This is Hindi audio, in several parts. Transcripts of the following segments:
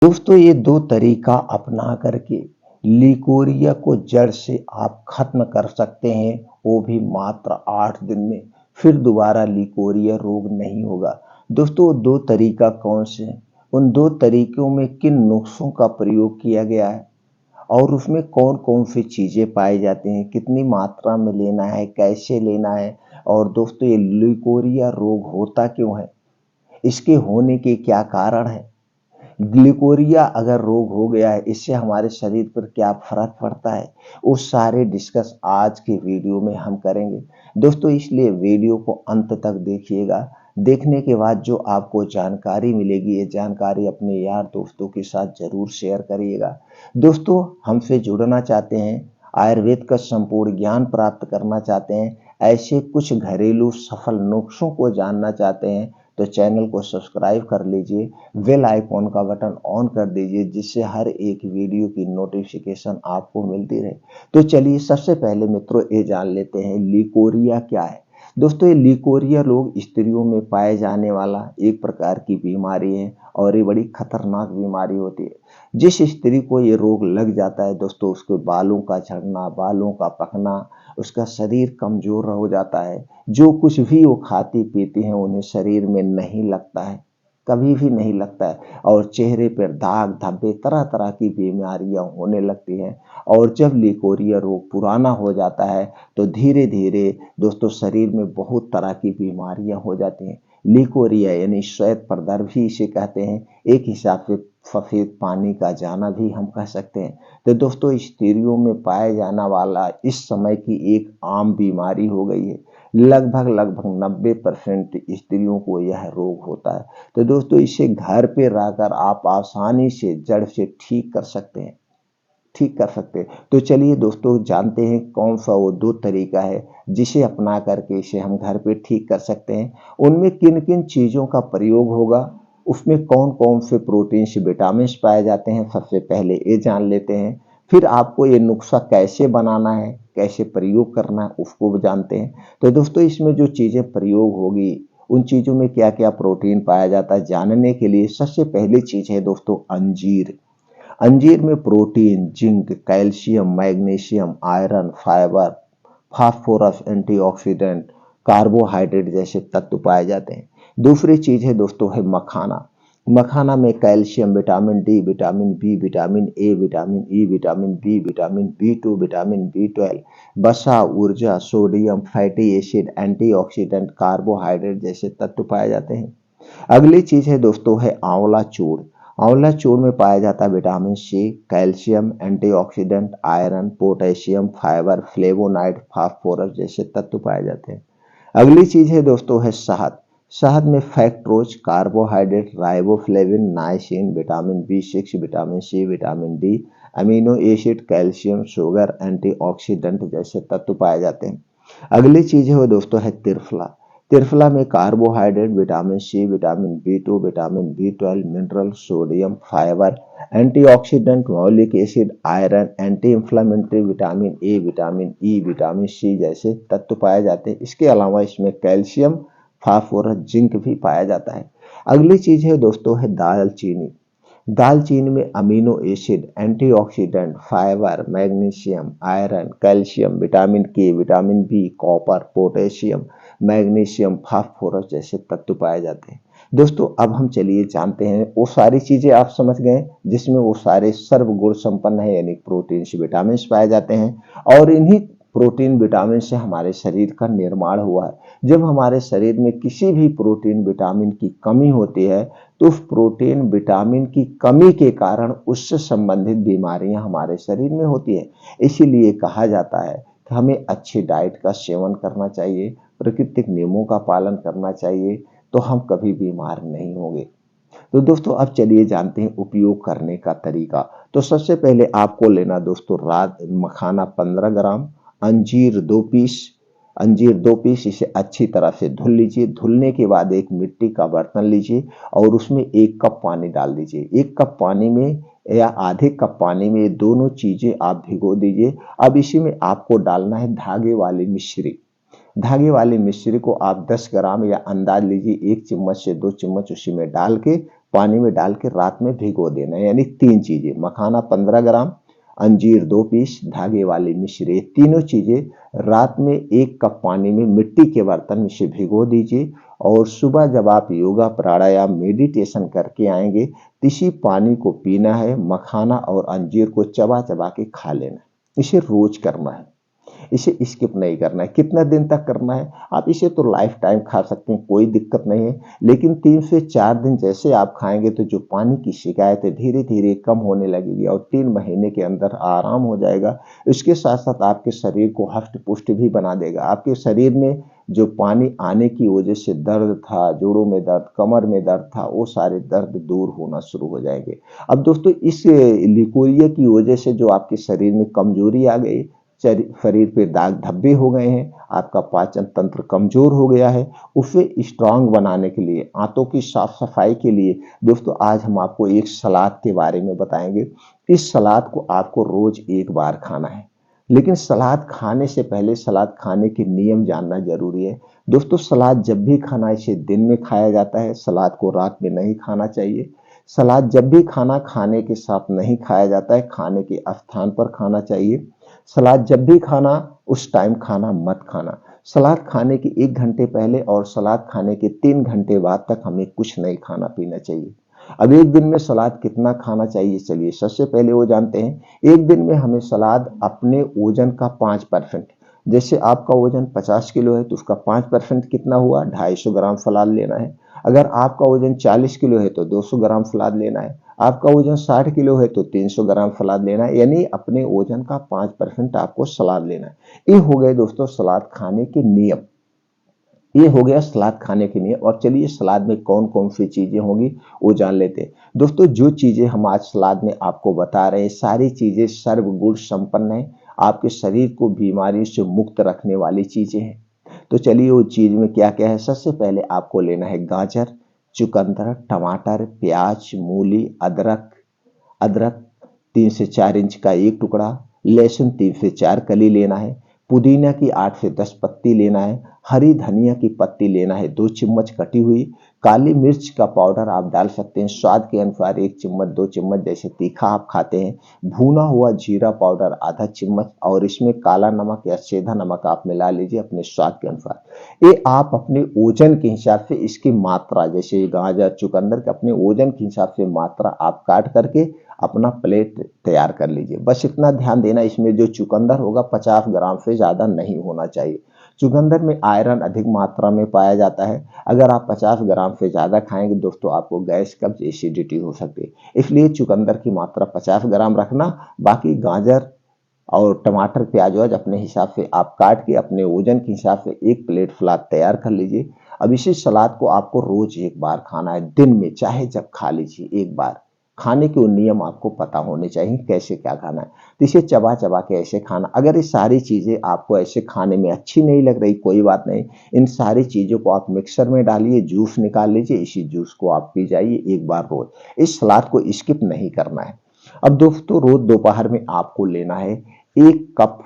दोस्तों ये दो तरीका अपना करके लिकोरिया को जड़ से आप खत्म कर सकते हैं, वो भी मात्र 8 दिन में। फिर दोबारा लिकोरिया रोग नहीं होगा। दोस्तों वो दो तरीका कौन से हैं? उन दो तरीकों में किन नुस्खों का प्रयोग किया गया है और उसमें कौन कौन सी चीजें पाई जाती हैं, कितनी मात्रा में लेना है, कैसे लेना है, और दोस्तों ये लिकोरिया रोग होता क्यों है, इसके होने के क्या कारण है, ग्लिकोरिया अगर रोग हो गया है इससे हमारे शरीर पर क्या फर्क पड़ता है, वो सारे डिस्कस आज के वीडियो में हम करेंगे। दोस्तों इसलिए वीडियो को अंत तक देखिएगा। देखने के बाद जो आपको जानकारी मिलेगी, ये जानकारी अपने यार दोस्तों के साथ जरूर शेयर करिएगा। दोस्तों हमसे जुड़ना चाहते हैं, आयुर्वेद का संपूर्ण ज्ञान प्राप्त करना चाहते हैं, ऐसे कुछ घरेलू सफल नुस्खों को जानना चाहते हैं, तो चैनल को सब्सक्राइब कर लीजिए, बेल आइकॉन का बटन ऑन कर दीजिए, जिससे हर एक वीडियो की नोटिफिकेशन आपको मिलती रहे। तो चलिए सबसे पहले मित्रों ये जान लेते हैं लिकोरिया क्या है। दोस्तों ये लिकोरिया रोग स्त्रियों में पाए जाने वाला एक प्रकार की बीमारी है और ये बड़ी खतरनाक बीमारी होती है। जिस स्त्री को ये रोग लग जाता है दोस्तों, उसके बालों का झड़ना, बालों का पकना, उसका शरीर कमजोर हो जाता है, जो कुछ भी वो खाती पीती हैं उन्हें शरीर में नहीं लगता है, कभी भी नहीं लगता है, और चेहरे पर दाग धब्बे तरह तरह की बीमारियां होने लगती हैं। और जब लिकोरिया रोग पुराना हो जाता है तो धीरे धीरे दोस्तों शरीर में बहुत तरह की बीमारियां हो जाती हैं। लिकोरिया यानी श्वेत प्रदर भी इसे कहते हैं, एक हिसाब से सफेद पानी का जाना भी हम कह सकते हैं। तो दोस्तों स्त्रियों में पाया जाना वाला इस समय की एक आम बीमारी हो गई है। लगभग लगभग 90% स्त्रियों को यह रोग होता है। तो दोस्तों इसे घर पे रहकर आप आसानी से जड़ से ठीक कर सकते हैं, ठीक कर सकते हैं। तो चलिए दोस्तों जानते हैं कौन सा वो दो तरीका है जिसे अपना करके इसे हम घर पे ठीक कर सकते हैं, उनमें किन किन चीजों का प्रयोग होगा, उसमें कौन कौन से प्रोटीन विटामिन पाए जाते हैं, सबसे पहले ये जान लेते हैं। फिर आपको ये नुस्खा कैसे बनाना है, कैसे प्रयोग करना है, उसको भी जानते हैं। तो दोस्तों इसमें जो चीजें प्रयोग होगी, उन चीजों में क्या क्या प्रोटीन पाया जाता है, जानने के लिए सबसे पहली चीज है दोस्तों अंजीर। अंजीर में protein, zinc, calcium, magnesium, iron, fibre, phosphorus, antioxidant, carbohydrate जैसे तत्व पाए जाते हैं। दूसरी चीज है दोस्तों है मखाना। मखाना में calcium, vitamin D, vitamin B, vitamin A, vitamin E, vitamin B, vitamin B 2, vitamin B 12, वसा, ऊर्जा, sodium, fatty acid, antioxidant, carbohydrate जैसे तत्व पाए जाते हैं। अगली चीज है दोस्तों है आंवला चूर्ण। आंवला चूर्ण में पाया जाता है vitamin C, calcium, antioxidant, iron, potassium, fibre, flavonoid, phosphorus जैसे तत्व पाए जाते हैं। अगली चीज है दोस्तों है शहद। शहद में fructose, carbohydrate, riboflavin, niacin, vitamin B 6, vitamin C, vitamin D, amino acid, calcium, sugar, antioxidant जैसे तत्व पाए जाते हैं। अगली चीज है दोस्तों है त्रिफला। त्रिफला में carbohydrate, vitamin C, vitamin B 2, vitamin B 12, mineral, sodium, fibre, antioxidant, malic acid, iron, anti inflammatory, vitamin A, vitamin E, vitamin C जैसे तत्व पाए जाते हैं। इसके अलावा इसमें कैल्शियम, फास्फोरस, जिंक भी पाया जाता है। अगली चीज है दोस्तों है दालचीनी। दालचीनी में amino acid, antioxidant, fibre, magnesium, iron, calcium, vitamin K, vitamin B, copper, potassium, magnesium, phosphorus जैसे तत्व पाए जाते हैं। दोस्तों अब हम चलिए जानते हैं, वो सारी चीजें आप समझ गए जिसमें वो सारे सर्व गुण संपन्न है, यानी प्रोटीन विटामिन पाए जाते हैं। और इन्हीं प्रोटीन विटामिन से हमारे शरीर का निर्माण हुआ है। जब हमारे शरीर में किसी भी प्रोटीन विटामिन की कमी होती है तो उस प्रोटीन विटामिन की कमी के कारण उससे संबंधित बीमारियां हमारे शरीर में होती है। इसीलिए कहा जाता है कि हमें अच्छी डाइट का सेवन करना चाहिए, प्राकृतिक नियमों का पालन करना चाहिए, तो हम कभी बीमार नहीं होंगे। तो दोस्तों अब चलिए जानते हैं उपयोग करने का तरीका। तो सबसे पहले आपको लेना दोस्तों रात मखाना 15 ग्राम, अंजीर 2 पीस। अंजीर 2 पीस, इसे अच्छी तरह से धुल लीजिए। धुलने के बाद एक मिट्टी का बर्तन लीजिए और उसमें 1 कप पानी डाल दीजिए। 1 कप पानी में या आधे कप पानी में ये दोनों चीजें आप भिगो दीजिए। अब इसी में आपको डालना है धागे वाली मिश्री। धागे वाली मिश्री को आप 10 ग्राम या अंदाज लीजिए 1 चम्मच से 2 चम्मच उसी में डाल के पानी में डाल के रात में भिगो देना है। यानी 3 चीजें, मखाना 15 ग्राम, अंजीर 2 पीस, धागे वाली मिश्री, ये तीनों चीजें रात में 1 कप पानी में मिट्टी के बर्तन में से भिगो दीजिए और सुबह जब आप योगा प्राणायाम मेडिटेशन करके आएंगे तो इसी पानी को पीना है, मखाना और अंजीर को चबा चबा के खा लेना है। इसे रोज करना है, इसे स्किप नहीं करना है। कितना दिन तक करना है? आप इसे तो लाइफ टाइम खा सकते हैं, कोई दिक्कत नहीं है, लेकिन 3 से 4 दिन जैसे आप खाएंगे तो जो पानी की शिकायत है धीरे धीरे कम होने लगेगी और 3 महीने के अंदर आराम हो जाएगा। इसके साथ साथ आपके शरीर को हष्ट पुष्ट भी बना देगा। आपके शरीर में जो पानी आने की वजह से दर्द था, जोड़ों में दर्द, कमर में दर्द था, वो सारे दर्द दूर होना शुरू हो जाएंगे। अब दोस्तों, इस लिकोरिया की वजह से जो आपके शरीर में कमजोरी आ गई, शरीर पे दाग धब्बे हो गए हैं, आपका पाचन तंत्र कमजोर हो गया है, उसे स्ट्रांग बनाने के लिए, आंतों की साफ सफाई के लिए दोस्तों आज हम आपको एक सलाद के बारे में बताएंगे। इस सलाद को आपको रोज 1 बार खाना है, लेकिन सलाद खाने से पहले सलाद खाने के नियम जानना जरूरी है। दोस्तों, सलाद जब भी खाना इसे दिन में खाया जाता है, सलाद को रात में नहीं खाना चाहिए। सलाद जब भी खाना खाने के साथ नहीं खाया जाता है, खाने के स्थान पर खाना चाहिए। सलाद जब भी खाना उस टाइम खाना मत खाना। सलाद खाने के 1 घंटे पहले और सलाद खाने के 3 घंटे बाद तक हमें कुछ नहीं खाना पीना चाहिए। अब एक दिन में सलाद कितना खाना चाहिए, चलिए सबसे पहले वो जानते हैं। एक दिन में हमें सलाद अपने वजन का 5%, जैसे आपका वजन 50 किलो है तो उसका 5% कितना हुआ, 250 ग्राम सलाद लेना है। अगर आपका वजन 40 किलो है तो 200 ग्राम सलाद लेना है। आपका वजन 60 किलो है तो 300 ग्राम सलाद लेना है। यानी अपने वजन का 5% आपको सलाद लेना है। ये हो गए दोस्तों सलाद खाने के नियम। ये हो गया सलाद खाने के लिए। और चलिए सलाद में कौन कौन सी चीजें होंगी वो जान लेते हैं। दोस्तों, जो चीजें हम आज सलाद में आपको बता रहे हैं सारी चीजें सर्वगुण संपन्न है, आपके शरीर को बीमारी से मुक्त रखने वाली चीजें हैं। तो चलिए वो चीज में क्या क्या है। सबसे पहले आपको लेना है गाजर, चुकंदर, टमाटर, प्याज, मूली, अदरक, अदरक 3 से 4 इंच का एक टुकड़ा, लहसुन 3 से 4 कली लेना है, पुदीना की 8 से 10 पत्ती लेना है, हरी धनिया की पत्ती लेना है 2 चम्मच कटी हुई, काली मिर्च का पाउडर आप डाल सकते हैं स्वाद के अनुसार 1 चम्मच 2 चम्मच जैसे तीखा आप खाते हैं, भुना हुआ जीरा पाउडर आधा चम्मच और इसमें काला नमक या सेंधा नमक आप मिला लीजिए अपने स्वाद के अनुसार। ये आप अपने ओजन के हिसाब से इसकी मात्रा, जैसे गाजर चुकंदर के अपने ओजन के हिसाब से मात्रा आप काट करके अपना प्लेट तैयार कर लीजिए। बस इतना ध्यान देना, इसमें जो चुकंदर होगा 50 ग्राम से ज्यादा नहीं होना चाहिए। चुकंदर में आयरन अधिक मात्रा में पाया जाता है। अगर आप 50 ग्राम से ज्यादा खाएंगे दोस्तों आपको गैस कब्ज एसिडिटी हो सकती है। इसलिए चुकंदर की मात्रा 50 ग्राम रखना। बाकी गाजर और टमाटर प्याज वाज अपने हिसाब से आप काट के अपने वजन के हिसाब से एक प्लेट सलाद तैयार कर लीजिए। अब इसी सलाद को आपको रोज 1 बार खाना है, दिन में चाहे जब खा लीजिए 1 बार। खाने के नियम आपको पता होने चाहिए कैसे क्या खाना है, तो इसे चबा चबा के ऐसे खाना। अगर ये सारी चीजें आपको ऐसे खाने में अच्छी नहीं लग रही, कोई बात नहीं, इन सारी चीजों को आप मिक्सर में डालिए, जूस निकाल लीजिए, इसी जूस को आप पी जाइए 1 बार रोज। इस सलाद को स्किप नहीं करना है। अब दोस्तों, रोज दोपहर में आपको लेना है 1 कप,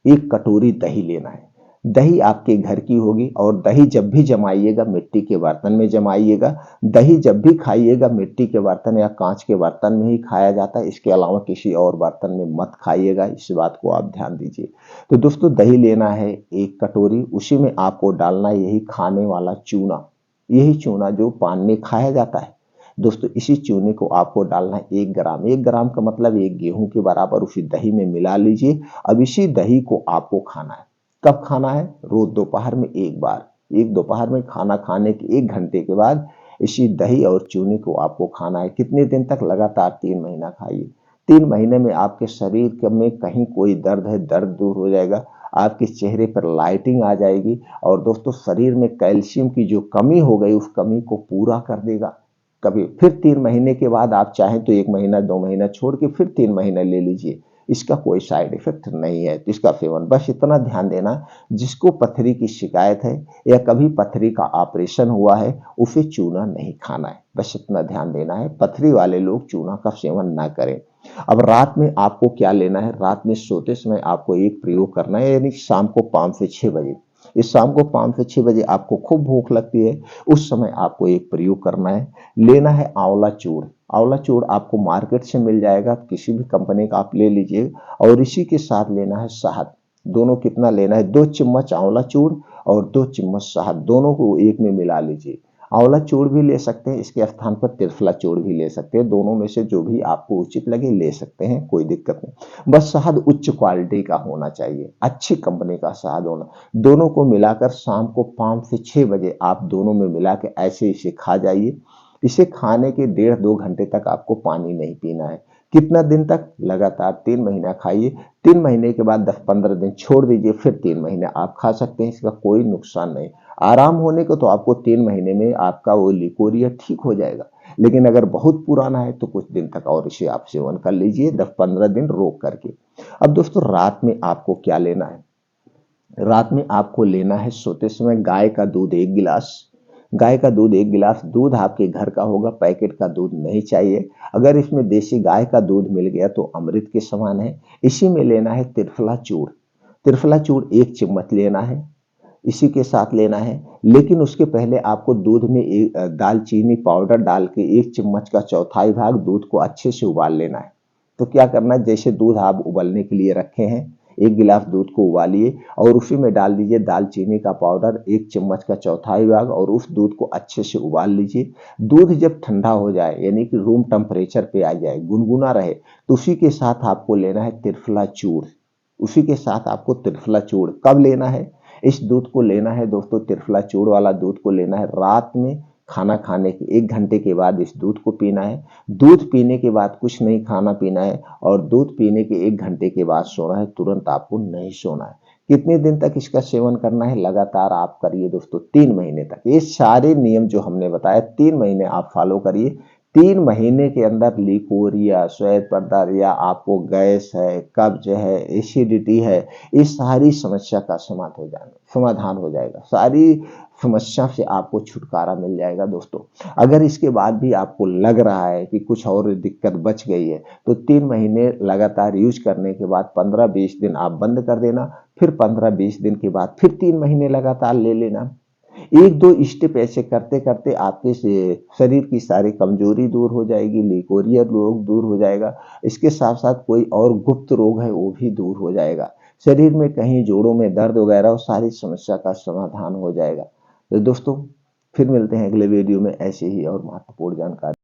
1 कटोरी दही लेना है। दही आपके घर की होगी और दही जब भी जमाइएगा मिट्टी के बर्तन में जमाइएगा। दही जब भी खाइएगा मिट्टी के बर्तन या कांच के बर्तन में ही खाया जाता है, इसके अलावा किसी और बर्तन में मत खाइएगा, इस बात को आप ध्यान दीजिए। तो दोस्तों, दही लेना है 1 कटोरी, उसी में आपको डालना है यही खाने वाला चूना, यही चूना जो पान में खाया जाता है। दोस्तों, इसी चूने को आपको डालना है 1 ग्राम, 1 ग्राम का मतलब 1 गेहूं के बराबर उसी दही में मिला लीजिए। अब इसी दही को आपको खाना है। कब खाना है? रोज दोपहर में 1 बार। एक दोपहर में खाना खाने के 1 घंटे के बाद इसी दही और चूने को आपको खाना है। कितने दिन तक? लगातार 3 महीना खाइए। 3 महीने में आपके शरीर में कहीं कोई दर्द है, दर्द दूर हो जाएगा, आपके चेहरे पर लाइटिंग आ जाएगी और दोस्तों शरीर में कैल्शियम की जो कमी हो गई उस कमी को पूरा कर देगा। कभी फिर 3 महीने के बाद आप चाहें तो 1 महीना 2 महीना छोड़ के फिर 3 महीना ले लीजिए, इसका कोई साइड इफेक्ट नहीं है। तो इसका सेवन बस इतना ध्यान देना, जिसको पथरी की शिकायत है या कभी पथरी का ऑपरेशन हुआ है उसे चूना नहीं खाना है, बस इतना ध्यान देना है। पथरी वाले लोग चूना का सेवन ना करें। अब रात में आपको क्या लेना है? रात में सोते समय आपको एक प्रयोग करना है, यानी शाम को 5 से 6 बजे इस शाम को 5 से 6 बजे आपको खूब भूख लगती है, उस समय आपको एक प्रयोग करना है, लेना है आंवला चूर्ण। आंवला चूर्ण आपको मार्केट से मिल जाएगा, किसी भी कंपनी का आप ले लीजिए, और इसी के साथ लेना है शहद। दोनों कितना लेना है, 2 चम्मच आंवला चूर्ण और 2 चम्मच शहद, दोनों को एक में मिला लीजिए। आंवला चूर्ण भी ले सकते हैं, इसके स्थान पर त्रिफला चूर्ण भी ले सकते हैं, दोनों में से जो भी आपको उचित लगे ले सकते हैं, कोई दिक्कत नहीं। बस शहद उच्च क्वालिटी का होना चाहिए, अच्छी कंपनी का शहद होना। दोनों को मिलाकर शाम को 5 से 6 बजे आप दोनों में मिला के ऐसे इसे खा जाइए। इसे खाने के 1.5-2 घंटे तक आपको पानी नहीं पीना है। कितना दिन तक, लगातार 3 महीना खाइए। 3 महीने के बाद 10-15 दिन छोड़ दीजिए, फिर 3 महीने आप खा सकते हैं, इसका कोई नुकसान नहीं। आराम होने को तो आपको 3 महीने में आपका वो लिकोरिया ठीक हो जाएगा, लेकिन अगर बहुत पुराना है तो कुछ दिन तक और इसे आप सेवन कर लीजिए, 10-15 दिन रोक करके। अब दोस्तों, रात में आपको क्या लेना है, रात में आपको लेना है सोते समय गाय का दूध 1 गिलास। गाय का दूध 1 गिलास, दूध आपके घर का होगा, पैकेट का दूध नहीं चाहिए। अगर इसमें देसी गाय का दूध मिल गया तो अमृत के समान है। इसी में लेना है त्रिफला चूर्ण। त्रिफला चूर्ण 1 चम्मच लेना है, इसी के साथ लेना है। लेकिन उसके पहले आपको दूध में दालचीनी पाउडर डाल के 1 चम्मच का चौथाई भाग दूध को अच्छे से उबाल लेना है। तो क्या करना है, जैसे दूध आप उबलने के लिए रखे हैं, 1 गिलास दूध को उबालिए और उसी में डाल दीजिए दालचीनी का पाउडर 1 चम्मच का चौथाई भाग, और उस दूध को अच्छे से उबाल लीजिए। दूध जब ठंडा हो जाए, यानी कि रूम टेम्परेचर पे आ जाए, गुनगुना रहे, तो उसी के साथ आपको लेना है त्रिफला चूर्ण। उसी के साथ आपको त्रिफला चूर्ण कब लेना है, इस दूध को लेना है दोस्तों, त्रिफला चूर्ण वाला दूध को लेना है रात में खाना खाने के 1 घंटे के बाद इस दूध को पीना है। दूध पीने के बाद कुछ नहीं खाना पीना है, और दूध पीने के 1 घंटे के बाद सोना है, तुरंत आपको नहीं सोना है। कितने दिन तक इसका सेवन करना है, लगातार आप करिए दोस्तों 3 महीने तक। ये सारे नियम जो हमने बताया 3 महीने आप फॉलो करिए। 3 महीने के अंदर लिकोरिया, श्वेत पदार्थ, या आपको गैस है, कब्ज है, एसिडिटी है, इस सारी समस्या का समाधान हो जाएगा। सारी समस्या से आपको छुटकारा मिल जाएगा दोस्तों। अगर इसके बाद भी आपको लग रहा है कि कुछ और दिक्कत बच गई है, तो 3 महीने लगातार यूज करने के बाद 15-20 दिन आप बंद कर देना, फिर 15-20 दिन के बाद फिर 3 महीने लगातार ले लेना। 1-2 स्टेप ऐसे करते करते आपके शरीर की सारी कमजोरी दूर हो जाएगी, लिकोरिया रोग दूर हो जाएगा। इसके साथ साथ कोई और गुप्त रोग है वो भी दूर हो जाएगा। शरीर में कहीं जोड़ों में दर्द वगैरह, वो सारी समस्या का समाधान हो जाएगा। तो दोस्तों, फिर मिलते हैं अगले वीडियो में ऐसे ही और महत्वपूर्ण जानकारी।